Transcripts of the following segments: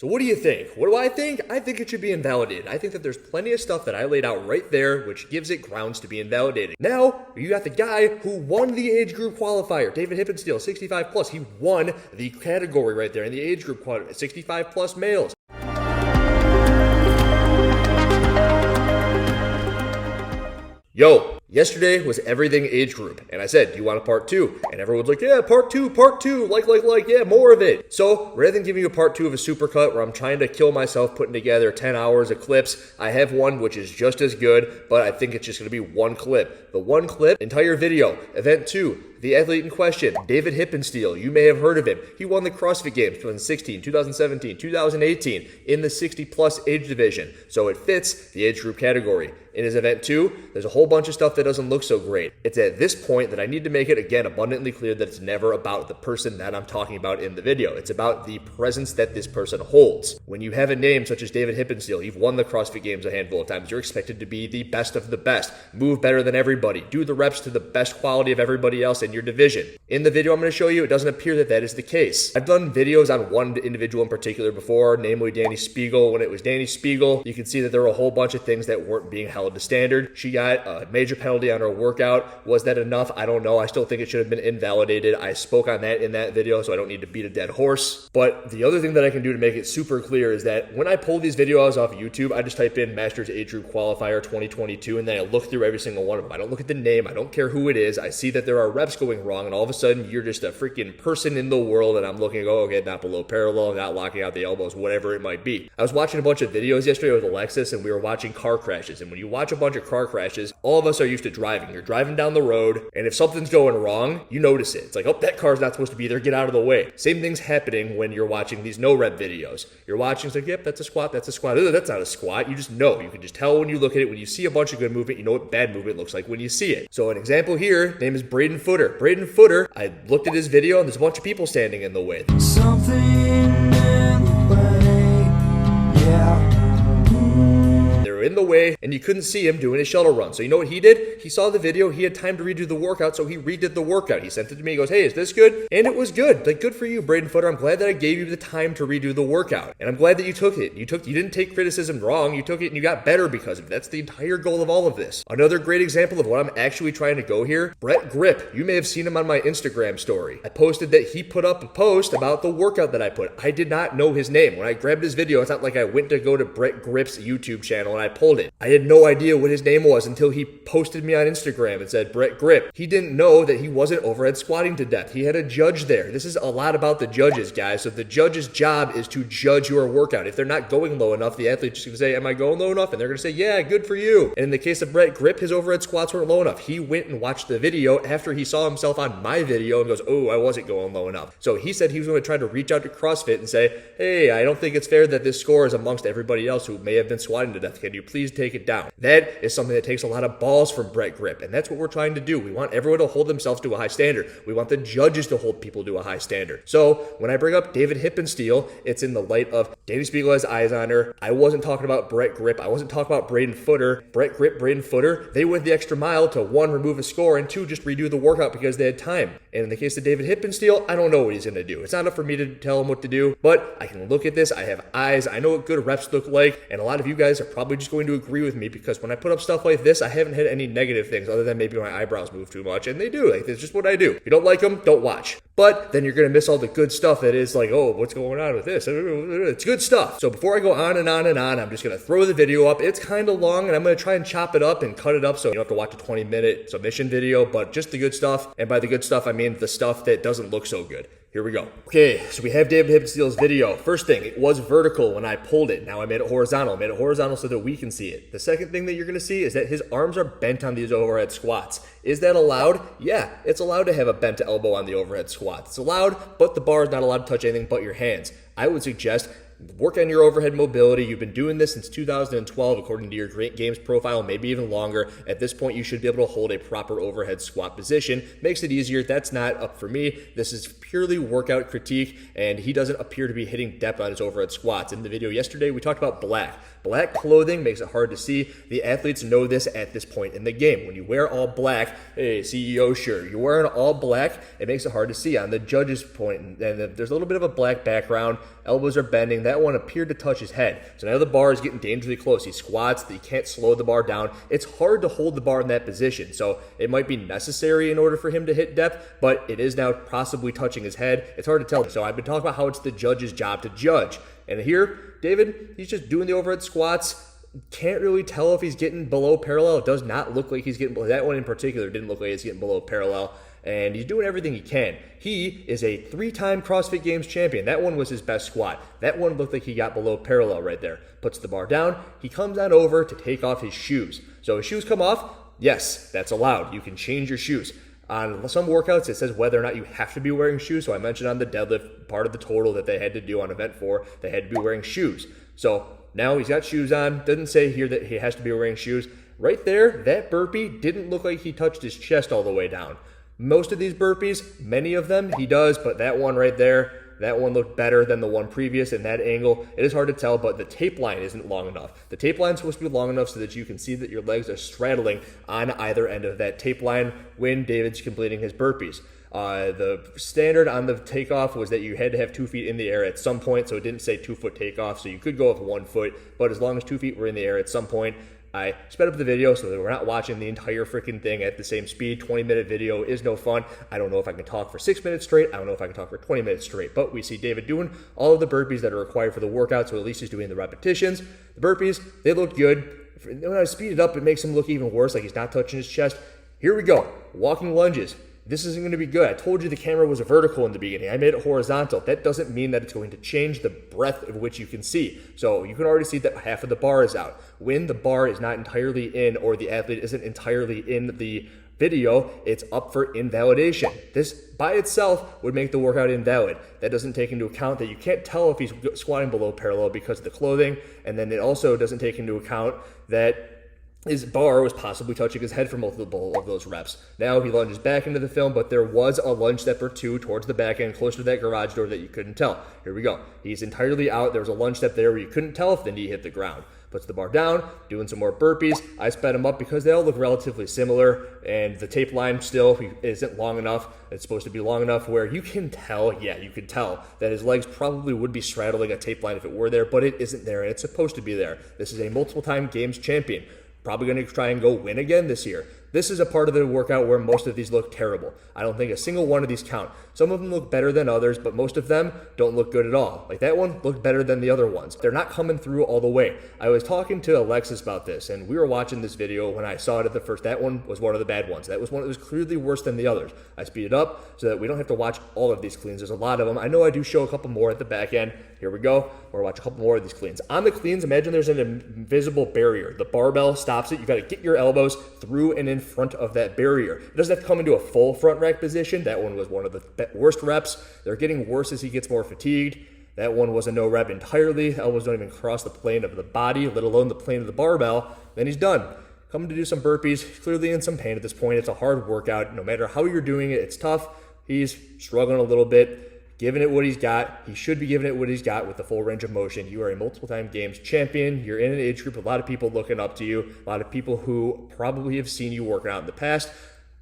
So what do you think? What do I think? I think it should be invalidated. I think that there's plenty of stuff that I laid out right there which gives it grounds to be invalidated. Now, you got the guy who won the age group qualifier, Davide Hippensteel, 65 plus. He won the category right there in the age group qualifier, 65 plus males. Yo, yesterday was everything age group, and I said, do you want a part 2? And everyone's like, yeah, part 2, like, yeah, more of it. So, rather than giving you a part 2 of a supercut where I'm trying to kill myself putting together 10 hours of clips, I have one which is just as good, but I think it's just going to be one clip. The one clip, entire video, event 2, the athlete in question, Davide Hippensteel. You may have heard of him. He won the CrossFit Games 2016, 2017, 2018 in the 60 plus age division. So it fits the age group category. In his event 2, there's a whole bunch of stuff that doesn't look so great. It's at this point that I need to make it, again, abundantly clear that it's never about the person that I'm talking about in the video. It's about the presence that this person holds. When you have a name such as Davide Hippensteel, you've won the CrossFit Games a handful of times. You're expected to be the best of the best, move better than everybody, do the reps to the best quality of everybody else in your division. In the video I'm going to show you, it doesn't appear that that is the case. I've done videos on one individual in particular before, namely Danny Spiegel. When it was Danny Spiegel, you can see that there were a whole bunch of things that weren't being held to standard. She got a major penalty on her workout. Was that enough? I don't know. I still think it should have been invalidated. I spoke on that in that video, so I don't need to beat a dead horse. But the other thing that I can do to make it super clear is that when I pull these videos off of YouTube, I just type in Masters Age Group Qualifier 2022, and then I look through every single one of them. I don't look at the name. I don't care who it is. I see that there are reps going wrong, and all of a sudden, you're just a freaking person in the world, and I'm looking, oh, okay, not below parallel, not locking out the elbows, whatever it might be. I was watching a bunch of videos yesterday with Alexis, and we were watching car crashes, and when you watch a bunch of car crashes, all of us are used to driving. You're driving down the road, and if something's going wrong, you notice it. It's like, oh, that car's not supposed to be there, get out of the way. Same thing's happening when you're watching these no-rep videos. You're watching, it's like, yep, that's a squat, that's a squat. Ugh, that's not a squat. You just know. You can just tell when you look at it. When you see a bunch of good movement, you know what bad movement looks like when you see it. So an example here, name is Braden Footer. Braden Footer, I looked at his video, and there's a bunch of people standing in the way. Something in the way, yeah. They're in the way, and you couldn't see him doing his shuttle run. So you know what he did? He saw the video, he had time to redo the workout, so he redid the workout. He sent it to me, he goes, hey, is this good? And it was good. Like, good for you, Braden Footer. I'm glad that I gave you the time to redo the workout. And I'm glad that you took it. You didn't take criticism wrong. You took it and you got better because of it. That's the entire goal of all of this. Another great example of what I'm actually trying to go here, Brett Grip. You may have seen him on my Instagram story. I posted that he put up a post about the workout that I put. I did not know his name. When I grabbed his video, it's not like I went to go to Brett Grip's YouTube channel and I pulled it. I had no idea what his name was until he posted me on Instagram and said Brett Grip. He didn't know that he wasn't overhead squatting to death. He had a judge there. This is a lot about the judges, guys. So the judge's job is to judge your workout. If they're not going low enough, the athlete's just going to say, am I going low enough? And they're going to say, yeah, good for you. And in the case of Brett Grip, his overhead squats weren't low enough. He went and watched the video after he saw himself on my video and goes, oh, I wasn't going low enough. So he said he was going to try to reach out to CrossFit and say, hey, I don't think it's fair that this score is amongst everybody else who may have been squatting to death. Can you please take it down? That is something that takes a lot of balls from Brett Grip, and that's what we're trying to do. We want everyone to hold themselves to a high standard. We want the judges to hold people to a high standard. So when I bring up Davide Hippensteel, it's in the light of Danny Spiegel has eyes on her. I wasn't talking about Brett Grip. I wasn't talking about Braden Footer. Brett Grip, Braden Footer, they went the extra mile to 1, remove a score, and 2, just redo the workout because they had time. And in the case of Davide Hippensteel, I don't know what he's going to do. It's not enough for me to tell him what to do, but I can look at this. I have eyes. I know what good reps look like, and a lot of you guys are probably just going to agree with me because when I put up stuff like this, I haven't had any negative things other than maybe my eyebrows move too much, and they do. Like, it's just what I do. If you don't like them, don't watch. But then you're going to miss all the good stuff that is like, oh, what's going on with this? It's good stuff. So before I go on and on and on, I'm just going to throw the video up. It's kind of long, and I'm going to try and chop it up and cut it up so you don't have to watch a 20-minute submission video, but just the good stuff. And by the good stuff, I mean the stuff that doesn't look so good. Here we go. Okay, so we have Davide Hippensteel's video. First thing, it was vertical when I pulled it. Now I made it horizontal. I made it horizontal so that we can see it. The second thing that you're going to see is that his arms are bent on these overhead squats. Is that allowed? Yeah, it's allowed to have a bent elbow on the overhead squat. It's allowed, but the bar is not allowed to touch anything but your hands. I would suggest work on your overhead mobility. You've been doing this since 2012, according to your Great Games profile, maybe even longer. At this point, you should be able to hold a proper overhead squat position. Makes it easier. That's not up for me. This is purely workout critique, and he doesn't appear to be hitting depth on his overhead squats. In the video yesterday, we talked about black. Black clothing makes it hard to see. The athletes know this at this point in the game. When you wear all black, hey, CEO shirt, you're wearing all black, it makes it hard to see. On the judge's point, and there's a little bit of a black background, elbows are bending, that one appeared to touch his head. So now the bar is getting dangerously close. He squats, he can't slow the bar down. It's hard to hold the bar in that position. So it might be necessary in order for him to hit depth, but it is now possibly touching his head. It's hard to tell. So I've been talking about how it's the judge's job to judge. And here, David, he's just doing the overhead squats. Can't really tell if he's getting below parallel. It does not look like he's getting below. That one in particular didn't look like he's getting below parallel. And he's doing everything he can. He is a 3-time CrossFit Games champion. That one was his best squat. That one looked like he got below parallel right there. Puts the bar down. He comes on over to take off his shoes. So his shoes come off. Yes, that's allowed. You can change your shoes. On some workouts, it says whether or not you have to be wearing shoes. So I mentioned on the deadlift, part of the total that they had to do on event 4, they had to be wearing shoes. So now he's got shoes on. Doesn't say here that he has to be wearing shoes. Right there, that burpee didn't look like he touched his chest all the way down. Most of these burpees, many of them, he does, but that one right there, that one looked better than the one previous in that angle. It is hard to tell, but the tape line isn't long enough. The tape line is supposed to be long enough so that you can see that your legs are straddling on either end of that tape line when David's completing his burpees. The standard on the takeoff was that you had to have 2 feet in the air at some point, so it didn't say 2-foot takeoff, so you could go with 1 foot, but as long as 2 feet were in the air at some point, I sped up the video so that we're not watching the entire freaking thing at the same speed. 20-minute video is no fun. I don't know if I can talk for 6 minutes straight. I don't know if I can talk for 20 minutes straight. But we see David doing all of the burpees that are required for the workout, so at least he's doing the repetitions. The burpees, they look good. When I speed it up, it makes him look even worse, like he's not touching his chest. Here we go. Walking lunges. This isn't going to be good. I told you the camera was vertical in the beginning. I made it horizontal. That doesn't mean that it's going to change the breadth of which you can see. So you can already see that half of the bar is out. When the bar is not entirely in, or the athlete isn't entirely in the video, it's up for invalidation. This by itself would make the workout invalid. That doesn't take into account that you can't tell if he's squatting below parallel because of the clothing, and then it also doesn't take into account that his bar was possibly touching his head for multiple of those reps. Now he lunges back into the film, but there was a lunge step or two towards the back end, closer to that garage door, that you couldn't tell. Here we go. He's entirely out. There was a lunge step there where you couldn't tell if the knee hit the ground. Puts the bar down, doing some more burpees. I sped him up because they all look relatively similar, and the tape line still isn't long enough. It's supposed to be long enough where you can tell, you can tell that his legs probably would be straddling a tape line if it were there, but it isn't there, and it's supposed to be there. This is a multiple-time games champion. Probably going to try and go win again this year. This is a part of the workout where most of these look terrible. I don't think a single one of these count. Some of them look better than others, but most of them don't look good at all. Like that one looked better than the other ones. They're not coming through all the way. I was talking to Alexis about this, and we were watching this video when I saw it at the first. That one was one of the bad ones. That was one that was clearly worse than the others. I speed it up so that we don't have to watch all of these cleans. There's a lot of them. I know I do show a couple more at the back end. Here we go. We're watching a couple more of these cleans. On the cleans, imagine there's an invisible barrier. The barbell stops it. You got to get your elbows through and in front of that barrier. It doesn't have to come into a full front rack position. That one was one of the worst reps. They're getting worse as he gets more fatigued. That one was a no rep entirely. Elbows don't even cross the plane of the body, let alone the plane of the barbell. Then he's done. Coming to do some burpees, clearly in some pain at this point. It's a hard workout. No matter how you're doing it, it's tough. He's struggling a little bit. Giving it what he's got. He should be giving it what he's got with the full range of motion. You are a multiple-time games champion. You're in an age group. A lot of people looking up to you. A lot of people who probably have seen you working out in the past.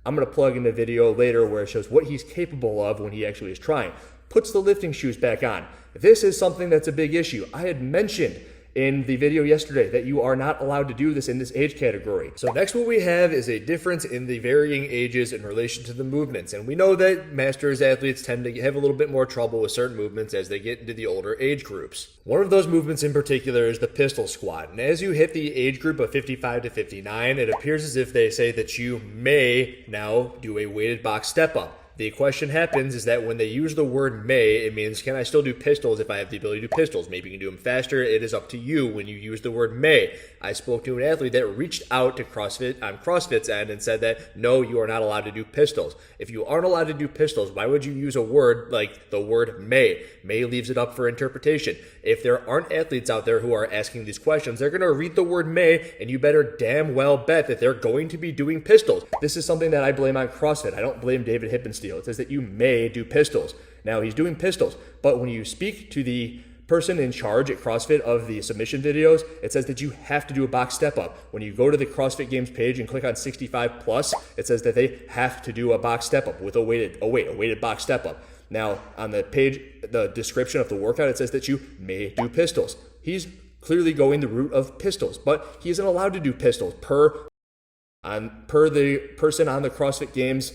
I'm going to plug in a video later where it shows what he's capable of when he actually is trying. Puts the lifting shoes back on. This is something that's a big issue. I had mentioned in the video yesterday that you are not allowed to do this in this age category. So next what we have is a difference in the varying ages in relation to the movements. And we know that masters athletes tend to have a little bit more trouble with certain movements as they get into the older age groups. One of those movements in particular is the pistol squat. And as you hit the age group of 55 to 59, it appears as if they say that you may now do a weighted box step up. The question happens is that when they use the word may, it means, can I still do pistols if I have the ability to do pistols? Maybe you can do them faster. It is up to you when you use the word may. I spoke to an athlete that reached out to CrossFit on CrossFit's end and said that, no, you are not allowed to do pistols. If you aren't allowed to do pistols, why would you use a word like the word may? May leaves it up for interpretation. If there aren't athletes out there who are asking these questions, they're going to read the word may, and you better damn well bet that they're going to be doing pistols. This is something that I blame on CrossFit. I don't blame Davide Hippensteel. It says that you may do pistols. Now, he's doing pistols, but when you speak to the person in charge at CrossFit of the submission videos, it says that you have to do a box step up. When you go to the CrossFit Games page and click on 65 plus, it says that they have to do a box step up with a weighted box step up. Now, on the page, the description of the workout, it says that you may do pistols. He's clearly going the route of pistols, but he isn't allowed to do pistols per the person on the CrossFit Games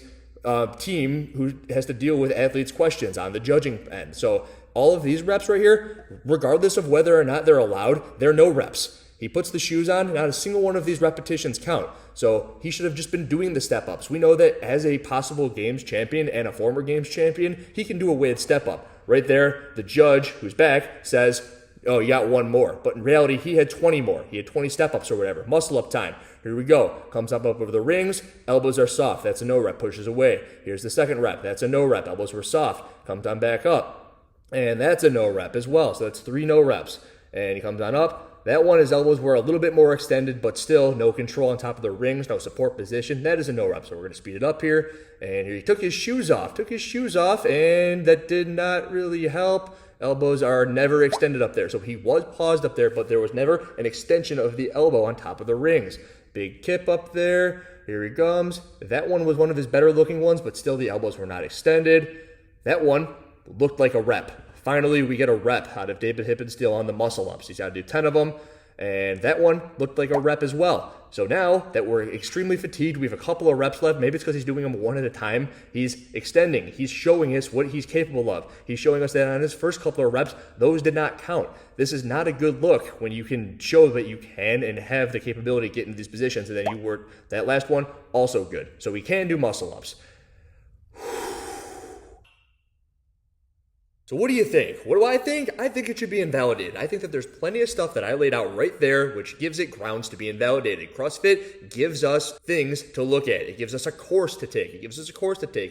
team who has to deal with athletes' questions on the judging end. So all of these reps right here, regardless of whether or not they're allowed, they're no reps. He puts the shoes on, not a single one of these repetitions count. So he should have just been doing the step-ups. We know that as a possible games champion and a former games champion, he can do a weighted step-up. Right there, the judge, who's back, says, oh, you got one more. But in reality, he had 20 more. He had 20 step-ups or whatever. Muscle-up time. Here we go. Comes up over the rings. Elbows are soft. That's a no rep. Pushes away. Here's the second rep. That's a no rep. Elbows were soft. Comes on back up. And that's a no rep as well. So that's 3 no reps. And he comes on up. That one, his elbows were a little bit more extended, but still no control on top of the rings, no support position. That is a no rep. So we're going to speed it up here. And he took his shoes off. And that did not really help. Elbows are never extended up there. So he was paused up there, but there was never an extension of the elbow on top of the rings. Big kip up there. Here he comes. That one was one of his better looking ones, but still the elbows were not extended. That one looked like a rep. Finally, we get a rep out of David Hippensteel on the muscle ups. He's got to do 10 of them. And that one looked like a rep as well. So now that we're extremely fatigued, we have a couple of reps left. Maybe it's because he's doing them one at a time. He's extending. He's showing us what he's capable of. He's showing us that on his first couple of reps, those did not count. This is not a good look when you can show that you can and have the capability to get into these positions. And then you were, that last one, also good. So we can do muscle ups. So what do you think? What do I think? I think it should be invalidated. I think that there's plenty of stuff that I laid out right there which gives it grounds to be invalidated. CrossFit gives us things to look at. It gives us a course to take.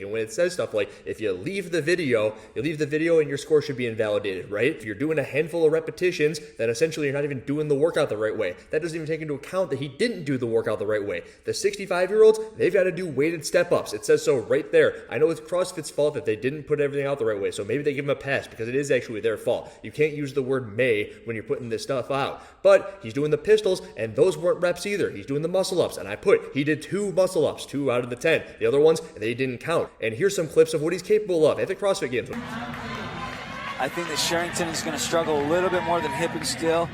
And when it says stuff like, if you leave the video and your score should be invalidated, right? If you're doing a handful of repetitions, then essentially you're not even doing the workout the right way. That doesn't even take into account that he didn't do the workout the right way. The 65-year-olds, they've got to do weighted step-ups. It says so right there. I know it's CrossFit's fault that they didn't put everything out the right way, so maybe they give them a pass because it is actually their fault. You can't use the word may when you're putting this stuff out. But he's doing the pistols, and those weren't reps either. He's doing the muscle-ups, and he did 2 muscle-ups, 2 out of the 10. The other ones, they didn't count. And here's some clips of what he's capable of at the CrossFit Games. I think that Sherrington is going to struggle a little bit more than Hippensteel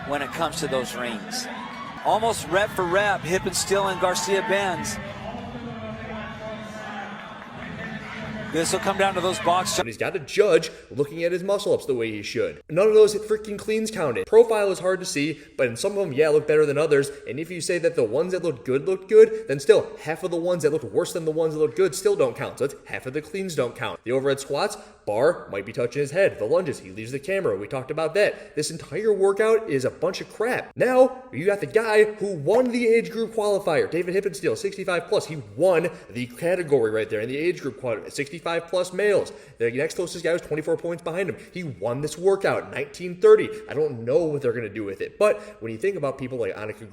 when it comes to those rings. Almost rep for rep, Hippensteel and Garcia bends. This will come down to those box shots. He's got to judge looking at his muscle-ups the way he should. None of those freaking cleans counted. Profile is hard to see, but in some of them, look better than others. And if you say that the ones that looked good, then still, half of the ones that looked worse than the ones that looked good still don't count. So it's half of the cleans don't count. The overhead squats, bar might be touching his head. The lunges, he leaves the camera. We talked about that. This entire workout is a bunch of crap. Now, you got the guy who won the age group qualifier, David Hippensteel, 65 plus. He won the category right there in the age group qualifier, 65 plus males. The next closest guy was 24 points behind him. He won this workout, 1930. I don't know what they're going to do with it. But when you think about people like Annika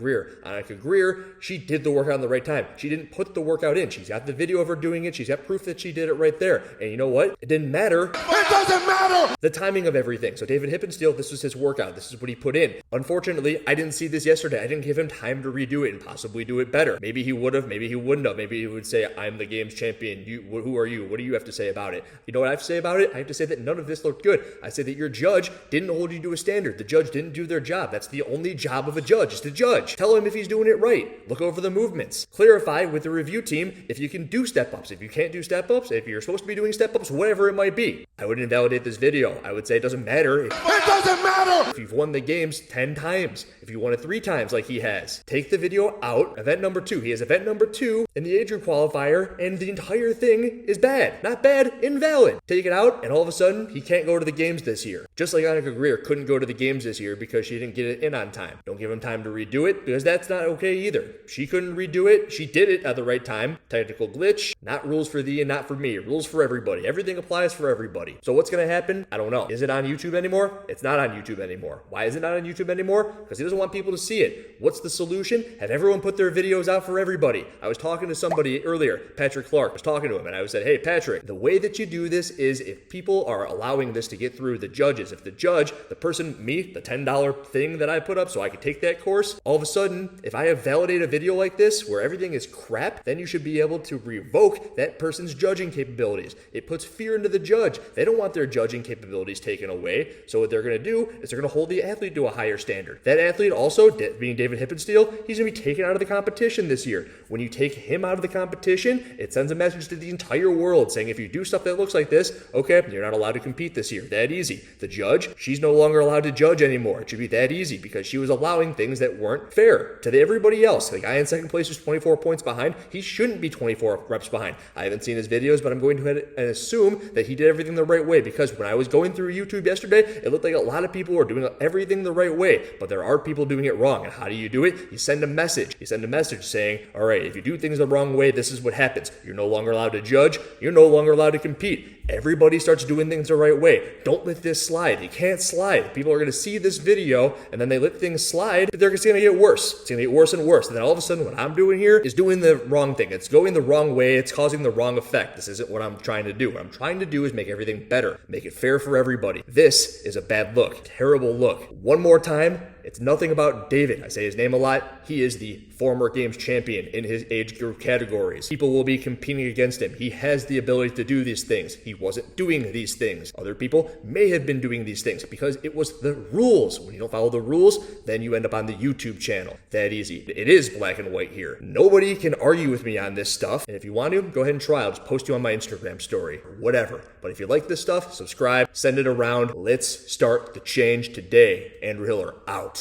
Greer, she did the workout in the right time. She didn't put the workout in. She's got the video of her doing it. She's got proof that she did it right there. And you know what? It didn't matter. It doesn't matter! The timing of everything. So David Hippensteel, this was his workout. This is what he put in. Unfortunately, I didn't see this yesterday. I didn't give him time to redo it and possibly do it better. Maybe he would have. Maybe he wouldn't have. Maybe he would say, I'm the games champion. Who are you? What do you have to say about it? You know what I have to say about it? I have to say that none of this looked good. I say that your judge didn't hold you to a standard. The judge didn't do their job. That's the only job of a judge, is to judge. Tell him if he's doing it right. Look over the movements. Clarify with the review team if you can do step-ups. If you can't do step-ups, if you're supposed to be doing step-ups, whatever it might be. I would invalidate this video. I would say it doesn't matter. It doesn't matter! If you've won the games 10 times, if you won it 3 times like he has, take the video out. Event number 2. He has event number 2 in the age group qualifier, and the entire thing is bad. Not bad, invalid. Take it out, and all of a sudden, he can't go to the games this year. Just like Annika Greer couldn't go to the games this year because she didn't get it in on time. Don't give him time to redo it, because that's not okay either. She couldn't redo it. She did it at the right time. Technical glitch. Not rules for thee and not for me. Rules for everybody. Everything applies for everybody. So what's going to happen? I don't know. Is it on YouTube anymore? It's not on YouTube anymore. Why is it not on YouTube anymore? Because he doesn't want people to see it. What's the solution? Have everyone put their videos out for everybody. I was talking to somebody earlier, Patrick Clark. I was talking to him, and I said, hey, Patrick, censoring. The way that you do this is if people are allowing this to get through the judges. If the judge, the person, me, the $10 thing that I put up so I could take that course, all of a sudden, if I have validated a video like this where everything is crap, then you should be able to revoke that person's judging capabilities. It puts fear into the judge. They don't want their judging capabilities taken away. So what they're going to do is they're going to hold the athlete to a higher standard. That athlete also, being David Hippensteel, he's going to be taken out of the competition this year. When you take him out of the competition, it sends a message to the entire world saying if you do stuff that looks like this, okay, you're not allowed to compete this year. That easy. The judge, she's no longer allowed to judge anymore. It should be that easy because she was allowing things that weren't fair to everybody else. The guy in second place is 24 points behind. He shouldn't be 24 reps behind. I haven't seen his videos, but I'm going to assume that he did everything the right way because when I was going through YouTube yesterday, it looked like a lot of people were doing everything the right way, but there are people doing it wrong. And how do you do it? You send a message. You send a message saying, all right, if you do things the wrong way, this is what happens. You're no longer allowed to judge. You're no longer allowed to compete. Everybody starts doing things the right way. Don't let this slide. You can't slide. People are going to see this video and then they let things slide. They're just going to get worse. It's going to get worse and worse. And then all of a sudden what I'm doing here is doing the wrong thing. It's going the wrong way. It's causing the wrong effect. This isn't what I'm trying to do. What I'm trying to do is make everything better. Make it fair for everybody. This is a bad look. Terrible look. One more time. It's nothing about David. I say his name a lot. He is the former games champion in his age group categories. People will be competing against him. He has the ability to do these things. He wasn't doing these things. Other people may have been doing these things because it was the rules. When you don't follow the rules, then you end up on the YouTube channel. That easy. It is black and white here. Nobody can argue with me on this stuff. And if you want to, go ahead and try. I'll just post you on my Instagram story or whatever. But if you like this stuff, subscribe, send it around. Let's start the change today. Andrew Hiller out.